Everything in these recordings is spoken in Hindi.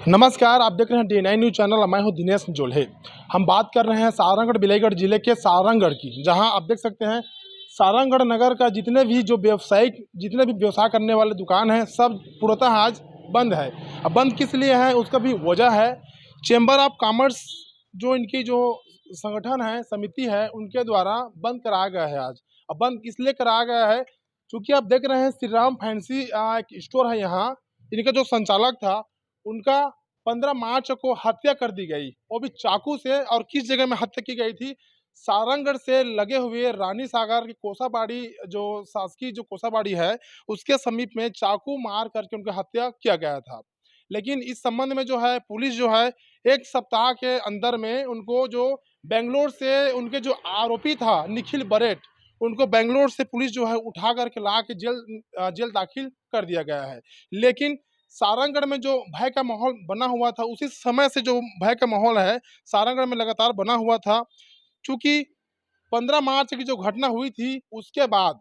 नमस्कार, आप देख रहे हैं D9 न्यूज़ चैनल। मैं हूं दिनेश जोल्हे। हम बात कर रहे हैं सारंगढ़ बिलाईगढ़ जिले के सारंगढ़ की, जहां आप देख सकते हैं सारंगढ़ नगर का जितने भी व्यवसाय करने वाले दुकान हैं, सब पूर्णतः आज बंद है। अब बंद किस लिए है, उसका भी वजह है। चैम्बर ऑफ कॉमर्स जो इनकी जो संगठन है, समिति है, उनके द्वारा बंद कराया गया है आज। अब बंद इसलिए कराया गया है चूँकि आप देख रहे हैं श्री राम फैंसी एक स्टोर है यहाँ। इनका जो संचालक था, उनका 15 मार्च को हत्या कर दी गई, वो भी चाकू से। और किस जगह में हत्या की गई थी? सारंगढ़ से लगे हुए रानी सागर की कोसाबाड़ी, जो शासकीय जो कोसाबाड़ी है, उसके समीप में चाकू मार करके उनकी हत्या किया गया था। लेकिन इस संबंध में जो है पुलिस जो है 1 सप्ताह के अंदर में उनको जो बेंगलोर से उनके जो आरोपी था निखिल बरेट, उनको बेंगलोर से पुलिस जो है उठा करके ला के जेल दाखिल कर दिया गया है। लेकिन सारंगढ़ में जो भय का माहौल बना हुआ था, उसी समय से जो भय का माहौल है सारंगढ़ में लगातार बना हुआ था। चूँकि 15 मार्च की जो घटना हुई थी, उसके बाद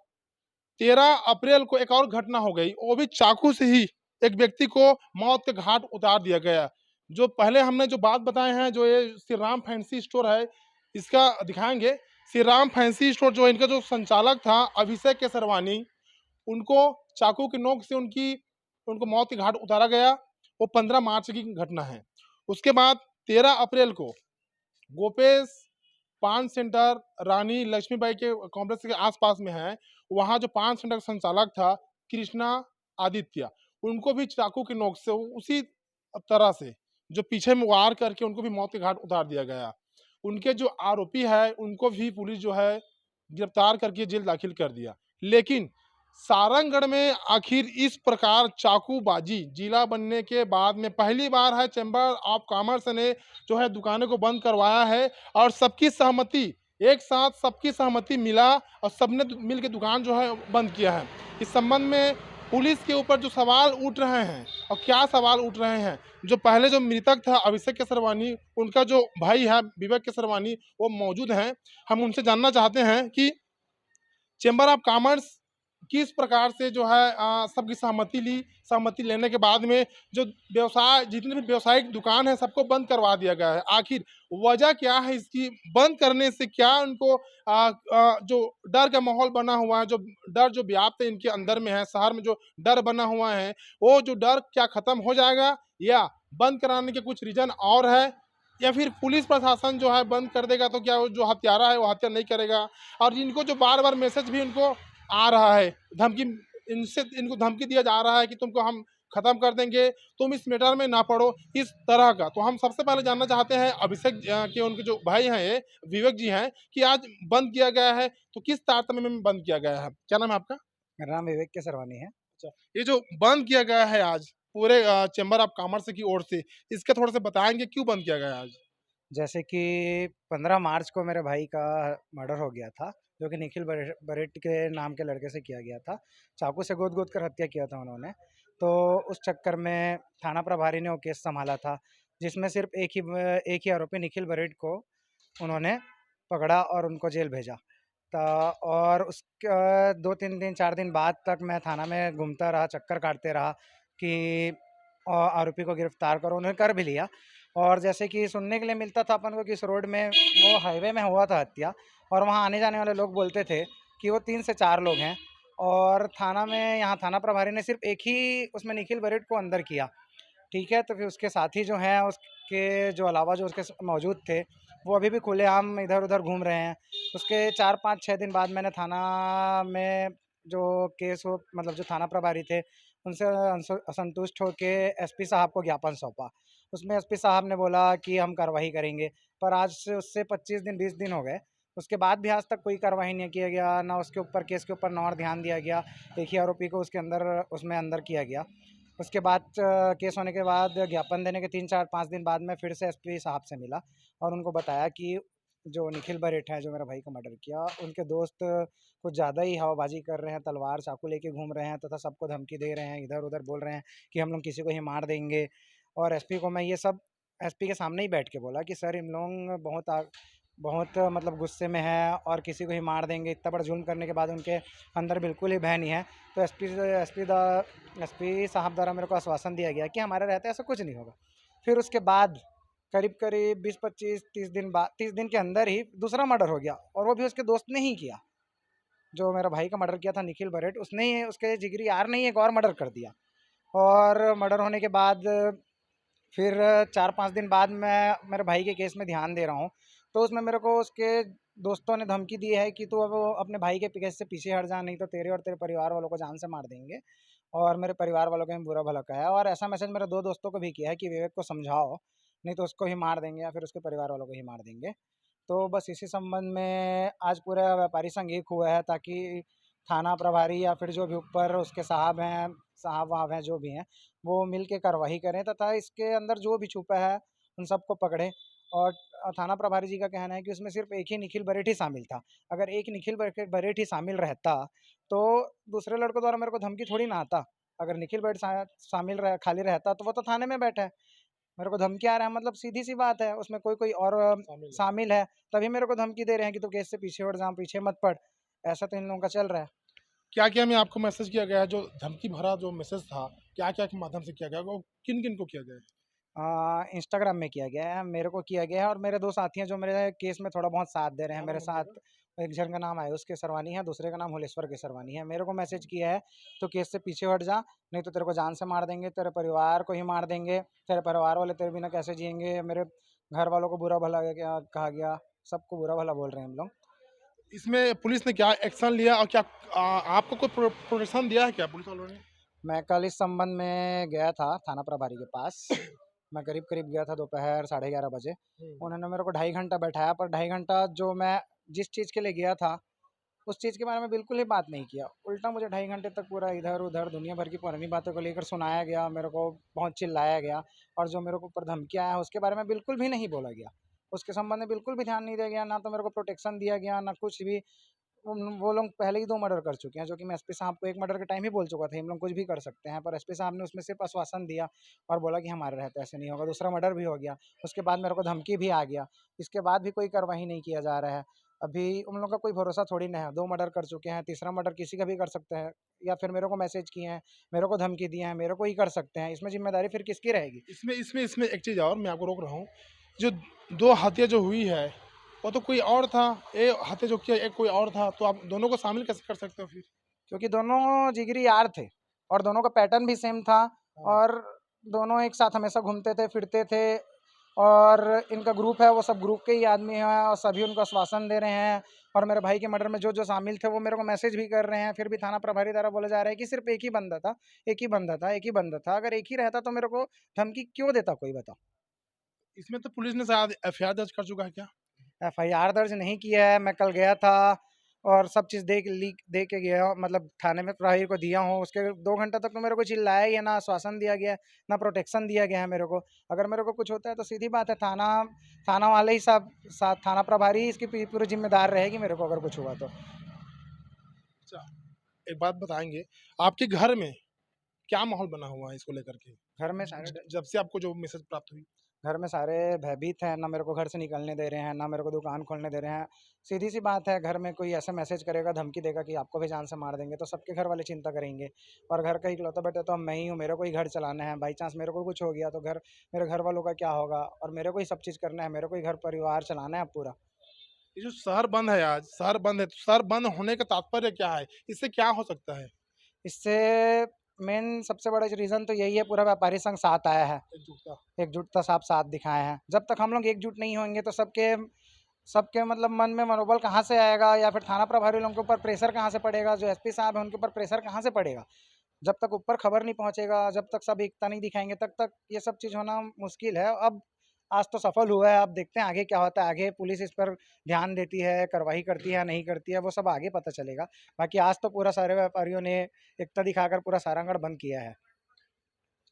13 अप्रैल को एक और घटना हो गई, वो भी चाकू से ही एक व्यक्ति को मौत के घाट उतार दिया गया। जो पहले हमने जो बात बताए हैं, जो ये श्री राम फैंसी स्टोर है, इसका दिखाएँगे। श्री राम फैंसी स्टोर जो इनका जो संचालक था अभिषेक केसरवानी, उनको चाकू की नोक से उनको मौत के घाट उतारा गया। वो 15 मार्च की घटना है। उसके बाद 13 अप्रैल को गोपेश पान सेंटर रानी लक्ष्मीबाई के कॉम्प्लेक्स के आसपास में है, वहाँ जो पान सेंटर का संचालक था कृष्णा आदित्य, उनको भी चाकू की नोक से उसी तरह से जो पीछे में वार करके उनको भी मौत के घाट उतार दिया गया। उनके जो आरोपी है, उनको भी पुलिस जो है गिरफ्तार करके जेल दाखिल कर दिया। लेकिन सारंगढ़ में आखिर इस प्रकार चाकूबाजी जिला बनने के बाद में पहली बार है चैम्बर ऑफ कॉमर्स ने जो है दुकानों को बंद करवाया है। और सबकी सहमति, एक साथ सबकी सहमति मिला और सबने मिल के दुकान जो है बंद किया है। इस संबंध में पुलिस के ऊपर जो सवाल उठ रहे हैं, और क्या सवाल उठ रहे हैं, जो पहले जो मृतक था अभिषेक केसरवानी, उनका जो भाई है विवेक केसरवानी, वो मौजूद हैं। हम उनसे जानना चाहते हैं कि चैम्बर ऑफ कॉमर्स किस प्रकार से जो है सबकी सहमति लेने के बाद में जो जितने भी व्यावसायिक दुकान है, सबको बंद करवा दिया गया है। आखिर वजह क्या है इसकी? बंद करने से क्या उनको जो डर का माहौल बना हुआ है, जो डर जो व्याप्त है इनके अंदर में है, शहर में जो डर बना हुआ है, वो जो डर क्या खत्म हो जाएगा, या बंद कराने के कुछ रीजन और है, या फिर पुलिस प्रशासन जो है बंद कर देगा तो क्या वो जो हत्यारा है वो हत्या नहीं करेगा? और इनको जो बार-बार मैसेज भी इनको आ रहा है, धमकी, इनको धमकी दिया जा रहा है कि तुमको हम खत्म कर देंगे, तुम इस मैटर में ना पड़ो, इस तरह का। तो हम सबसे पहले जानना चाहते हैं अभिषेक के उनके जो भाई हैं ये विवेक जी हैं, कि आज बंद किया गया है तो किस तारतम्य में बंद किया गया है? क्या नाम है आपका? मेरा नाम विवेक केसरवानी है। अच्छा, ये जो बंद किया गया है आज पूरे चैम्बर ऑफ कॉमर्स की ओर से, इसका थोड़ा सा बताएंगे क्यों बंद किया गया है आज? जैसे कि 15 मार्च को मेरे भाई का मर्डर हो गया था, जो कि निखिल बरेट के नाम के लड़के से किया गया था। चाकू से गोद-गोद कर हत्या किया था उन्होंने। तो उस चक्कर में थाना प्रभारी ने वो केस सँभाला था, जिसमें सिर्फ़ एक ही आरोपी निखिल बरेट को उन्होंने पकड़ा और उनको जेल भेजा। और उसका 2-3 दिन 4 दिन बाद तक मैं थाना में घूमता रहा, चक्कर काटते रहा कि आरोपी को गिरफ्तार करो। उन्होंने कर भी लिया। और जैसे कि सुनने के लिए मिलता था अपन को कि इस रोड में वो हाईवे में हुआ था हत्या, और वहाँ आने-जाने वाले लोग बोलते थे कि वो 3 से 4 लोग हैं। और थाना में यहाँ थाना प्रभारी ने सिर्फ़ एक ही उसमें निखिल बरेट को अंदर किया। ठीक है, तो फिर उसके साथी जो हैं, उसके जो अलावा जो उसके मौजूद थे, वो अभी भी खुलेआम इधर-उधर घूम रहे हैं। उसके 4, 5, 6 दिन बाद मैंने थाना में जो केस हो मतलब जो थाना प्रभारी थे, उनसे असंतुष्ट होके एसपी साहब को ज्ञापन सौंपा। उसमें एसपी साहब ने बोला कि हम कार्रवाई करेंगे, पर आज से उससे 25 दिन 20 दिन हो गए। उसके बाद भी आज तक कोई कार्रवाई नहीं किया गया, ना उसके ऊपर केस के ऊपर ना और ध्यान दिया गया। एक ही आरोपी को उसके अंदर उसमें अंदर किया गया। उसके बाद केस होने के बाद ज्ञापन देने के 3, 4, 5 दिन बाद मैं फिर से एसपी साहब से मिला और उनको बताया कि जो निखिल बरेठ है, जो मेरे भाई का मर्डर किया, उनके दोस्त कुछ ज़्यादा ही हवाबाजी कर रहे हैं, तलवार चाकू लेके घूम रहे हैं तथा सबको धमकी दे रहे हैं, इधर-उधर बोल रहे हैं कि हम लोग किसी को ही मार देंगे। और एसपी को मैं ये सब एसपी के सामने ही बैठ के बोला कि सर इन लोग बहुत मतलब गुस्से में हैं और किसी को ही मार देंगे। इतना बड़ा जुल्म करने के बाद उनके अंदर बिल्कुल ही भय नहीं है। तो एसपी साहब द्वारा मेरे को आश्वासन दिया गया कि हमारे रहते ऐसा कुछ नहीं होगा। फिर उसके बाद करीब 20-25-30 दिन बाद, 30 दिन के अंदर ही दूसरा मर्डर हो गया, और वो भी उसके दोस्त ने ही किया। जो मेरा भाई का मर्डर किया था निखिल बरेट, उसने ही, उसके जिगरी यार ने ही एक और मर्डर कर दिया। और मर्डर होने के बाद फिर 4-5 दिन बाद मैं मेरे भाई के केस में ध्यान दे रहा हूँ, तो उसमें मेरे को उसके दोस्तों ने धमकी दी है कि तू अब अपने भाई के केस से पीछे हट जा, नहीं तो तेरे और तेरे परिवार वालों को जान से मार देंगे, और मेरे परिवार वालों का भी बुरा भला कहा है। और ऐसा मैसेज मेरे 2 दोस्तों को भी किया है कि विवेक को समझाओ, नहीं तो उसको ही मार देंगे या फिर उसके परिवार वालों को ही मार देंगे। तो बस इसी संबंध में आज पूरा व्यापारी संघ एक हुआ है, ताकि थाना प्रभारी या फिर जो भी ऊपर उसके साहब हैं, साहब वाहब हैं जो भी हैं, वो मिल के कार्रवाई करें तथा इसके अंदर जो भी छुपा है उन सबको पकड़ें। और थाना प्रभारी जी का कहना है कि उसमें सिर्फ एक ही निखिल बरेठ ही शामिल था। अगर एक निखिल बरेठ ही शामिल रहता तो दूसरे लड़कों द्वारा मेरे को धमकी थोड़ी ना आता। अगर निखिल बरेठ शामिल रह खाली रहता तो वो तो थाने में बैठा है, मेरे को धमकी आ रहा है, मतलब सीधी सी बात है, उसमें कोई कोई और शामिल है, तभी मेरे को धमकी दे रहे हैं कि तू केस से पीछे हट जा, पीछे मत पड़। ऐसा तो इन लोगों का चल रहा है। क्या क्या में आपको मैसेज किया गया है, जो धमकी भरा जो मैसेज था, क्या क्या के माध्यम से किया गया, वो किन किन को किया गया है? इंस्टाग्राम में किया गया है, मेरे को किया गया है, और मेरे 2 साथी हैं जो मेरे केस में थोड़ा बहुत साथ दे रहे हैं मेरे साथ। एक जन का नाम आयुष केसरवानी है, दूसरे का नाम हुलेश्वर केसरवानी है। मेरे को मैसेज किया है तो केस से पीछे हट जा, नहीं तो तेरे को जान से मार देंगे, तेरे परिवार को ही मार देंगे, तेरे परिवार वाले तेरे बिना कैसे जिएंगे, मेरे घर वालों को बुरा भला क्या कहा गया, सबको बुरा भला बोल रहे हैं हम लोग। इसमें पुलिस ने क्या एक्शन लिया, और क्या आपको कोई प्रोटेक्शन दिया है क्या पुलिस वालों ने? मैं कल इस संबंध में गया था थाना प्रभारी के पास। मैं करीब गया था दोपहर 11:30 बजे। उन्होंने मेरे को 2.5 घंटा बैठाया, पर 2.5 घंटा जो मैं जिस चीज़ के लिए गया था उस चीज़ के बारे में बिल्कुल ही बात नहीं किया। उल्टा मुझे 2.5 घंटे तक पूरा इधर-उधर दुनिया भर की पुरानी बातों को लेकर सुनाया गया, मेरे को बहुत चिल्लाया गया, और जो मेरे को ऊपर धमकियाँ आया उसके बारे में बिल्कुल भी नहीं बोला गया। उसके संबंध में बिल्कुल भी ध्यान नहीं दिया गया, ना तो मेरे को प्रोटेक्शन दिया गया, ना कुछ भी। वो लोग पहले ही 2 मर्डर कर चुके हैं, जो कि मैं एसपी साहब को 1 मर्डर के टाइम ही बोल चुका था, हम लोग कुछ भी कर सकते हैं, पर एसपी साहब ने उसमें सिर्फ आश्वासन दिया और बोला कि हमारे रहते ऐसे नहीं होगा। दूसरा मर्डर भी हो गया, उसके बाद मेरे को धमकी भी आ गया, इसके बाद भी कोई कार्रवाई नहीं किया जा रहा है। अभी उन लोगों का कोई भरोसा थोड़ी ना है, 2 मर्डर कर चुके हैं, तीसरा मर्डर किसी का भी कर सकते हैं, या फिर मेरे को मैसेज किए हैं, मेरे को धमकी दी है, मेरे को ही कर सकते हैं, इसमें ज़िम्मेदारी फिर किसकी रहेगी? इसमें एक चीज़ और मैं आपको रोक रहा हूँ, जो 2 हत्या जो हुई है, वो तो कोई और था, ये हत्या जो किया एक कोई और था, तो आप दोनों को शामिल कैसे कर सकते हो फिर? क्योंकि दोनों जिगरी यार थे और दोनों का पैटर्न भी सेम था, हाँ। और दोनों एक साथ हमेशा घूमते थे, फिरते थे, और इनका ग्रुप है वो सब ग्रुप के ही आदमी हैं, और सभी उनको आश्वासन दे रहे हैं। और मेरे भाई के मर्डर में जो जो शामिल थे वो मेरे को मैसेज भी कर रहे हैं, फिर भी थाना प्रभारी द्वारा बोला जा रहा है कि सिर्फ एक ही बंदा था, एक ही बंदा था, एक ही बंदा था। अगर एक ही रहता तो मेरे को धमकी क्यों देता, कोई बताओ? इसमें तो पुलिस ने शायद एफआईआर दर्ज कर चुका है क्या? एफआईआर दर्ज नहीं किया है, मैं कल गया था और सब चीज़ दे के गया हूँ, मतलब थाने में प्रभारी को दिया हूँ। उसके 2 घंटा तक तो मेरे को चिल्लाया ही है, ना आश्वासन दिया गया है, ना प्रोटेक्शन दिया गया है मेरे को। अगर मेरे को कुछ होता है तो सीधी बात है, थाना वाले ही सब साथ, थाना प्रभारी ही इसकी पूरी जिम्मेदार रहेगी मेरे को अगर कुछ हुआ तो। अच्छा, एक बात बताएंगे, आपके घर में क्या माहौल बना हुआ है इसको लेकर के, घर में सारे जब से आपको जो मैसेज प्राप्त हुई? घर में सारे भयभीत हैं, ना मेरे को घर से निकलने दे रहे हैं, ना मेरे को दुकान खोलने दे रहे हैं। सीधी सी बात है, घर में कोई ऐसा मैसेज करेगा, धमकी देगा कि आपको भी जान से मार देंगे, तो सबके घर वाले चिंता करेंगे। और घर का इकलौता बेटा तो अब मैं ही हूँ, मेरे को ही घर चलाना है। बाई चांस मेरे को कुछ हो गया तो मेरे घर वालों का क्या होगा, और मेरे को ही सब चीज़ करना है, मेरे को ही घर परिवार चलाना है अब पूरा। ये जो शहर बंद है, आज शहर बंद है, तो शहर बंद होने का तात्पर्य क्या है, इससे क्या हो सकता है? इससे मेन सबसे बड़ा रीज़न तो यही है, पूरा व्यापारी संघ साथ आया है, एकजुटता। एकजुटता साथ दिखाए हैं। जब तक हम लोग एकजुट नहीं होंगे तो सबके सबके मतलब मन में मनोबल कहाँ से आएगा, या फिर थाना प्रभारी लोगों के ऊपर प्रेशर कहाँ से पड़ेगा, जो एसपी साहब हैं उनके ऊपर प्रेशर कहाँ से पड़ेगा? जब तक ऊपर खबर नहीं पहुँचेगा, जब तक सब एकता नहीं दिखाएंगे, तब तक ये सब चीज़ होना मुश्किल है। अब आज तो सफल हुआ है, अब देखते हैं आगे क्या होता है। आगे पुलिस इस पर ध्यान देती है, कार्रवाई करती है या नहीं करती है, वो सब आगे पता चलेगा। बाकी आज तो पूरा सारे व्यापारियों ने एकता दिखाकर पूरा सारंगढ़ बंद किया है।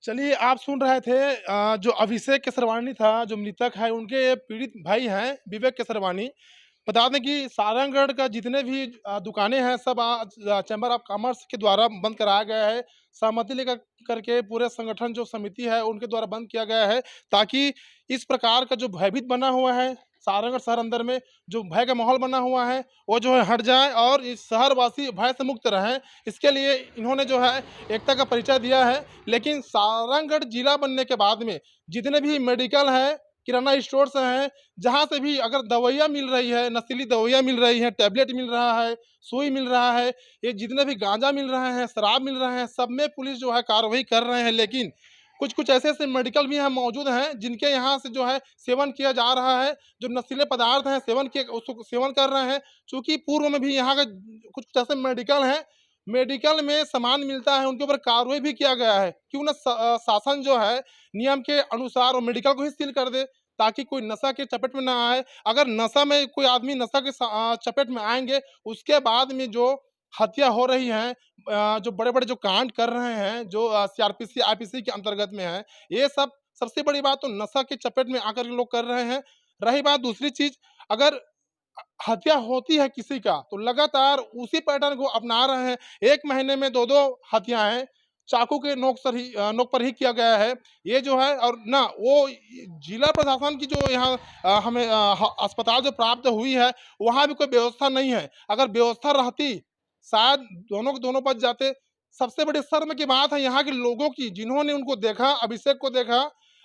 चलिए, आप सुन रहे थे जो अभिषेक केसरवानी था, जो मृतक है, उनके पीड़ित भाई हैं विवेक केसरवानी। बता दें कि सारंगढ़ का जितने भी दुकानें हैं, सब आज चैम्बर ऑफ कॉमर्स के द्वारा बंद कराया गया है। सहमति लेकर करके पूरे संगठन जो समिति है उनके द्वारा बंद किया गया है, ताकि इस प्रकार का जो भयभीत बना हुआ है सारंगढ़ शहर अंदर में जो भय का माहौल बना हुआ है वो जो है हट जाए और इस शहरवासी भय से मुक्त रहें। इसके लिए इन्होंने जो है एकता का परिचय दिया है। लेकिन सारंगढ़ जिला बनने के बाद में जितने भी मेडिकल है, किराना स्टोर्स हैं, जहाँ से भी अगर दवाइयाँ मिल रही है, नशीली दवाइयाँ मिल रही हैं, टैबलेट मिल रहा है, सुई मिल रहा है, ये जितने भी गांजा मिल रहे हैं, शराब मिल रहे हैं, सब में पुलिस जो है कार्रवाई कर रहे हैं। लेकिन कुछ कुछ ऐसे ऐसे मेडिकल भी यहाँ मौजूद हैं जिनके यहाँ से जो है सेवन किया जा रहा है, जो नशीले पदार्थ हैं सेवन किए उसको सेवन कर रहे हैं। चूँकि पूर्व में भी यहाँ का कुछ कुछ ऐसे मेडिकल हैं, मेडिकल में सामान मिलता है, उनके ऊपर कार्रवाई भी किया गया है। क्यों ना शासन जो है नियम के अनुसार वो मेडिकल को ही सील कर दे, ताकि कोई नशा के चपेट में ना आए। अगर नशा में कोई आदमी नशा के चपेट में आएँगे, उसके बाद में जो हत्या हो रही है, जो बड़े-बड़े जो कांड कर रहे हैं, जो सीआरपीसी, आईपीसी के अंतर्गत में है, ये सब सबसे बड़ी बात तो नशा के चपेट में आकर के लोग कर रहे हैं। रही बात दूसरी चीज़, अगर हत्या होती है किसी का, तो लगातार उसी पैटर्न को अपना रहे हैं। 1 महीने में 2-2 हत्याएँ चाकू के नोक पर ही किया गया है। ये जो है और ना वो जिला प्रशासन की जो यहाँ हमें अस्पताल जो प्राप्त हुई है, वहाँ भी कोई व्यवस्था नहीं है। अगर व्यवस्था रहती, शायद दोनों के दोनों बच जाते। सबसे बड़ी शर्म की बात है यहाँ के लोगों की, जिन्होंने उनको देखा, अभिषेक को देखा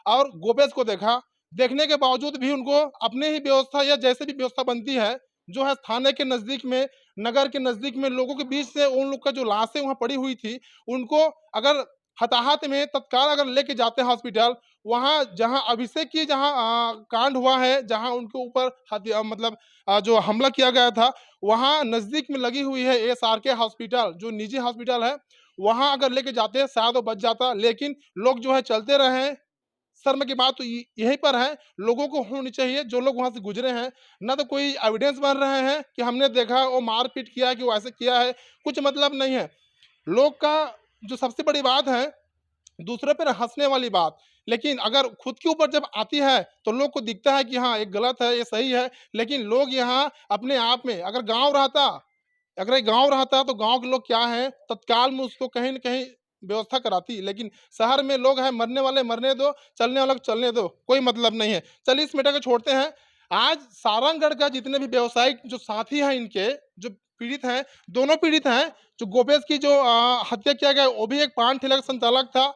और गोपेश को देखा। देखने के बावजूद भी उनको अपने ही व्यवस्था या जैसे भी व्यवस्था बनती है, जो है थाने के नज़दीक में, नगर के नज़दीक में लोगों के बीच से उन लोग का जो लाशें वहाँ पड़ी हुई थी, उनको अगर हताहत में तत्काल अगर लेके जाते हैं हॉस्पिटल, वहाँ जहाँ अभिषेक की जहाँ कांड हुआ है, जहाँ उनके ऊपर मतलब जो हमला किया गया था, वहाँ नज़दीक में लगी हुई है एसआरके हॉस्पिटल, जो निजी हॉस्पिटल है, वहाँ अगर लेके जाते शायद वो बच जाता। लेकिन लोग जो है चलते रहे। शर्म की बात तो यहीं पर है, लोगों को होनी चाहिए, जो लोग वहाँ से गुजरे हैं, ना तो कोई एविडेंस बन रहे हैं कि हमने देखा वो मारपीट किया है, कि वो ऐसे किया है, कुछ मतलब नहीं है। लोग का जो सबसे बड़ी बात है, दूसरे पर हँसने वाली बात, लेकिन अगर खुद के ऊपर जब आती है, तो लोग को दिखता है कि हाँ, ये गलत है, ये सही है। लेकिन लोग यहाँ अपने आप में अगर ये गाँव रहता तो गाँव के लोग क्या हैं, तत्काल में उसको कहीं न कहीं व्यवस्था कराती। लेकिन शहर में लोग हैं, मरने वाले मरने दो, चलने वाले को चलने दो, कोई मतलब नहीं है। चलिए इस मैटर को छोड़ते हैं। आज सारंगढ़ का जितने भी व्यावसायिक जो साथी हैं इनके, जो पीड़ित हैं, दोनों पीड़ित हैं। जो गोपेश की जो हत्या किया गया, वो भी एक पान ठेला का संचालक था।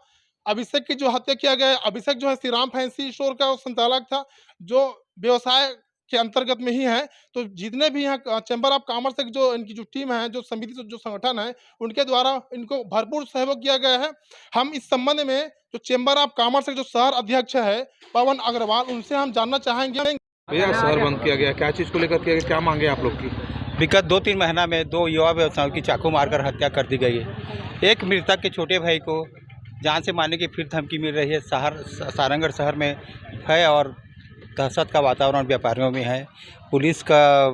अभिषेक की जो हत्या किया गया, अभिषेक जो है श्री राम फैंसी स्टोर का वो संचालक था, जो व्यवसाय के अंतर्गत में ही है। तो जितने भी यहाँ चैम्बर ऑफ कॉमर्स की जो इनकी जो टीम है, जो समिति जो संगठन है, उनके द्वारा इनको भरपूर सहयोग किया गया है। हम इस संबंध में जो चैम्बर ऑफ कॉमर्स के जो शहर अध्यक्ष है पवन अग्रवाल, उनसे हम जानना चाहेंगे। भैया शहर बंद किया गया, क्या चीज़ को लेकर किया गया, क्या मांगे आप लोग की? विगत 2-3 महीना में 2 युवा व्यवसायियों की चाकू मारकर हत्या कर दी गई है। एक मृतक के छोटे भाई को जान से मारने की फिर धमकी मिल रही है। सारंगढ़ शहर में भय और दहशत का वातावरण व्यापारियों में है। पुलिस का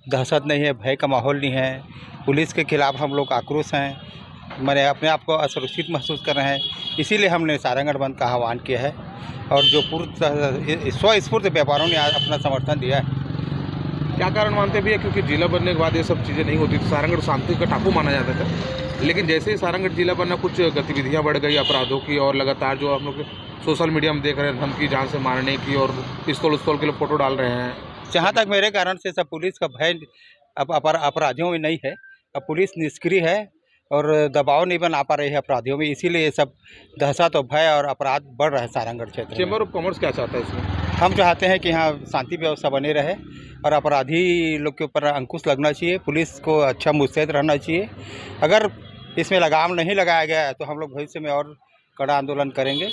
दहशत नहीं है, भय का माहौल नहीं है। पुलिस के खिलाफ हम लोग आक्रोश हैं, मैंने अपने आप को असुरक्षित महसूस कर रहे हैं। इसीलिए हमने सारंगढ़ बंद का आह्वान किया है और जो पूर्ण स्वस्फूर्त व्यापारियों ने आज अपना समर्थन दिया है। क्या कारण मानते हैं भैया? क्योंकि जिला बनने के बाद ये सब चीज़ें नहीं होती थी, सारंगढ़ शांति का टापू माना जाता था। लेकिन जैसे ही सारंगढ़ जिला बना, कुछ गतिविधियाँ बढ़ गई अपराधों की, और लगातार जो हम लोग सोशल मीडिया में देख रहे हैं, धमकी, जान से मारने की, और पिस्तौल उस्तौल के लोग फोटो डाल रहे हैं। जहाँ तक मेरे कारण से सब पुलिस का भय अब अपराधियों में नहीं है। अब पुलिस निष्क्रिय है और दबाव नहीं बना पा रही है अपराधियों में, इसीलिए ये सब दहशत और भय और अपराध बढ़ रहा है सारंगढ़ क्षेत्र में। चैम्बर ऑफ कॉमर्स क्या चाहता है इसमें? हम चाहते हैं कि यहाँ शांति व्यवस्था बनी रहे और अपराधी लोग के ऊपर अंकुश लगना चाहिए, पुलिस को अच्छा मुस्तैद रहना चाहिए। अगर इसमें लगाम नहीं लगाया गया है तो हम लोग भविष्य में और कड़ा आंदोलन करेंगे।